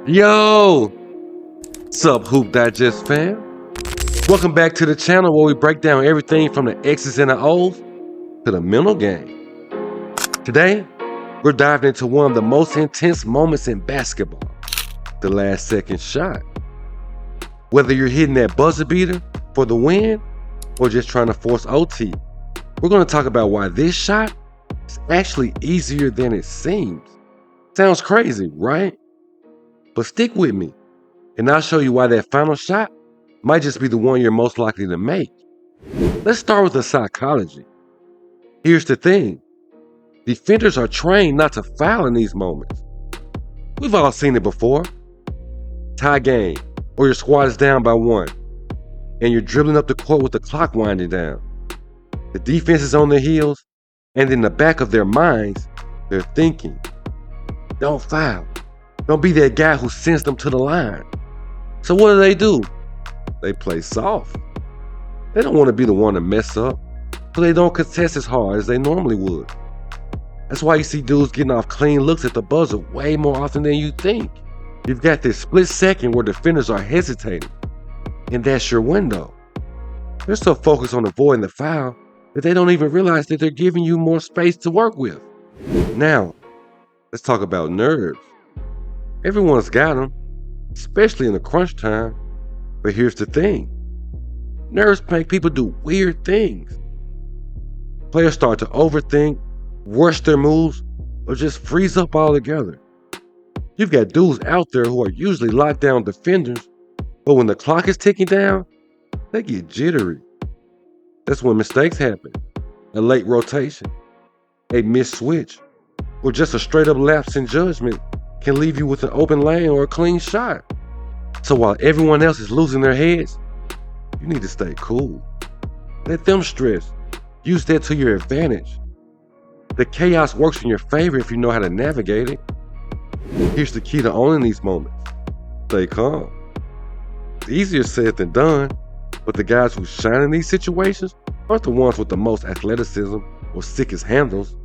Yo, what's up, Hoop Digest fam? Welcome back to the channel where we break down everything from the X's and the O's to the mental game. Today, we're diving into one of the most intense moments in basketball, the last second shot. Whether you're hitting that buzzer beater for the win or just trying to force OT, we're going to talk about why this shot is actually easier than it seems. Sounds crazy, right? But stick with me, and I'll show you why that final shot might just be the one you're most likely to make. Let's start with the psychology. Here's the thing. Defenders are trained not to foul in these moments. We've all seen it before. Tie game, or your squad is down by one, and you're dribbling up the court with the clock winding down. The defense is on their heels, and in the back of their minds, they're thinking, don't foul. Don't be that guy who sends them to the line. So what do? They play soft. They don't want to be the one to mess up, so they don't contest as hard as they normally would. That's why you see dudes getting off clean looks at the buzzer way more often than you think. You've got this split second where defenders are hesitating, and that's your window. They're so focused on avoiding the foul that they don't even realize that they're giving you more space to work with. Now, let's talk about nerves. Everyone's got them, especially in the crunch time. But here's the thing. Nerves make people do weird things. Players start to overthink, rush their moves, or just freeze up altogether. You've got dudes out there who are usually lockdown defenders, but when the clock is ticking down, they get jittery. That's when mistakes happen. A late rotation, a missed switch, or just a straight up lapse in judgment can leave you with an open lane or a clean shot. So while everyone else is losing their heads, you need to stay cool. Let them stress. Use that to your advantage. The chaos works in your favor if you know how to navigate it. Here's the key to owning these moments. Stay calm. It's easier said than done, but the guys who shine in these situations aren't the ones with the most athleticism or sickest handles.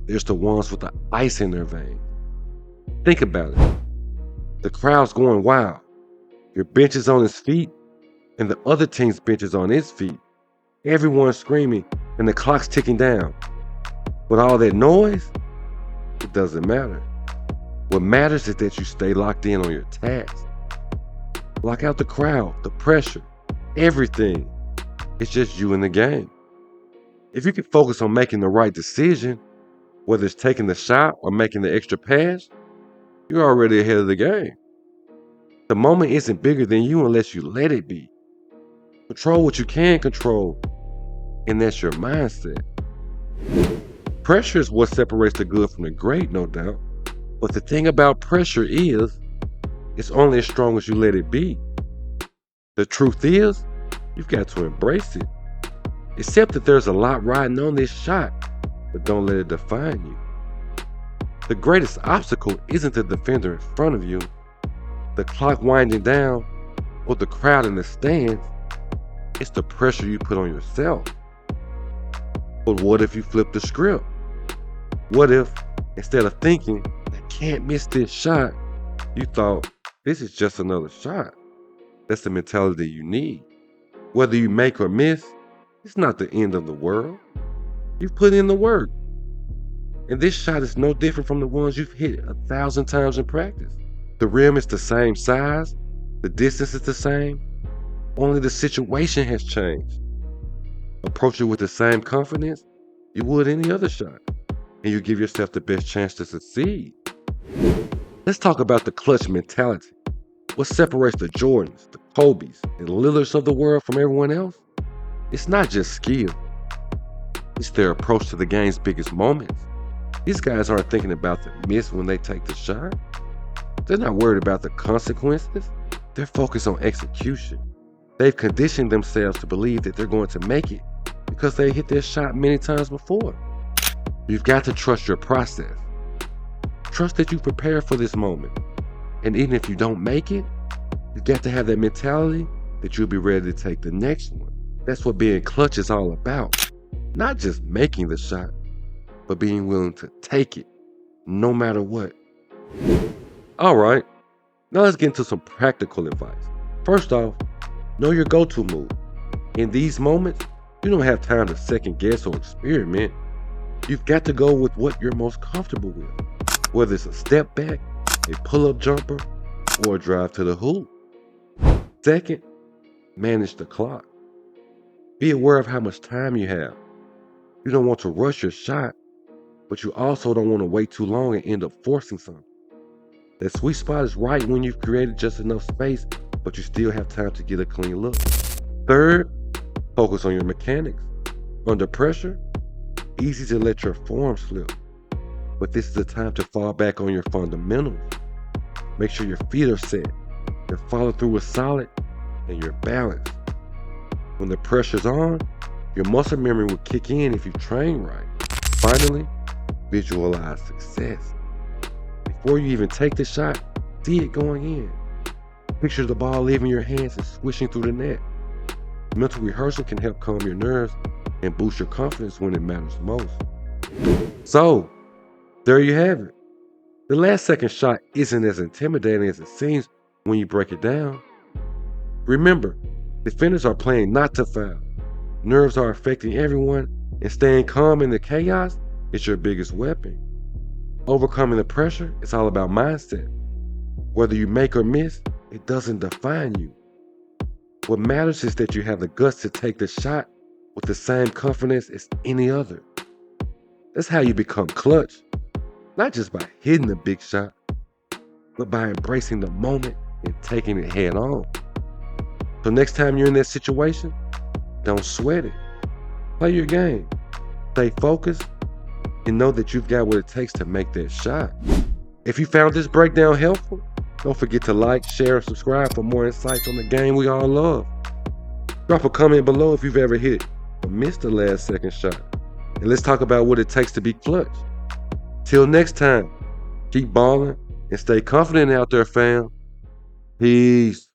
There's the ones with the ice in their veins. Think about it. The crowd's going wild. Your bench is on its feet, and the other team's bench is on its feet. Everyone's screaming, and the clock's ticking down. With all that noise, it doesn't matter. What matters is that you stay locked in on your task. Lock out the crowd, the pressure, everything. It's just you and the game. If you can focus on making the right decision, whether it's taking the shot or making the extra pass, you're already ahead of the game. The moment isn't bigger than you unless you let it be. Control what you can control, and that's your mindset. Pressure is what separates the good from the great, no doubt. But the thing about pressure is, it's only as strong as you let it be. The truth is, you've got to embrace it. Accept that there's a lot riding on this shot, but don't let it define you. The greatest obstacle isn't the defender in front of you, the clock winding down, or the crowd in the stands. It's the pressure you put on yourself. But what if you flip the script? What if, instead of thinking, I can't miss this shot, you thought, this is just another shot? That's the mentality you need. Whether you make or miss, it's not the end of the world. You've put in the work. And this shot is no different from the ones you've hit 1,000 times in practice. The rim is the same size, the distance is the same, only the situation has changed. Approach it with the same confidence you would any other shot, and you give yourself the best chance to succeed. Let's talk about the clutch mentality. What separates the Jordans, the Kobe's, and Lillards of the world from everyone else? It's not just skill. It's their approach to the game's biggest moments. These guys aren't thinking about the miss when they take the shot. They're not worried about the consequences. They're focused on execution. They've conditioned themselves to believe that they're going to make it because they hit their shot many times before. You've got to trust your process. Trust that you prepared for this moment. And even if you don't make it, you've got to have that mentality that you'll be ready to take the next one. That's what being clutch is all about. Not just making the shot, but being willing to take it, no matter what. All right, Now let's get into some practical advice. First off, know your go-to move. In these moments, you don't have time to second guess or experiment. You've got to go with what you're most comfortable with, whether it's a step back, a pull-up jumper, or a drive to the hoop. Second, manage the clock. Be aware of how much time you have. You don't want to rush your shot, but you also don't want to wait too long and end up forcing something. That sweet spot is right when you've created just enough space, but you still have time to get a clean look. Third, focus on your mechanics. Under pressure, easy to let your form slip, but this is the time to fall back on your fundamentals. Make sure your feet are set, your follow-through is solid, and you're balanced. When the pressure's on, your muscle memory will kick in if you train right. Finally, visualize success. Before you even take the shot, see it going in. Picture the ball leaving your hands and swishing through the net. Mental rehearsal can help calm your nerves and boost your confidence when it matters most. So, there you have it. The last second shot isn't as intimidating as it seems when you break it down. Remember, defenders are playing not to foul. Nerves are affecting everyone, and staying calm in the chaos is your biggest weapon. Overcoming the pressure is all about mindset. Whether you make or miss, it doesn't define you. What matters is that you have the guts to take the shot with the same confidence as any other. That's how you become clutch, not just by hitting the big shot, but by embracing the moment and taking it head on. So next time you're in that situation, don't sweat it. Play your game. Stay focused and know that you've got what it takes to make that shot. If you found this breakdown helpful, don't forget to like, share, and subscribe for more insights on the game we all love. Drop a comment below if you've ever hit or missed the last second shot. And let's talk about what it takes to be clutch. Till next time, keep balling and stay confident out there, fam. Peace.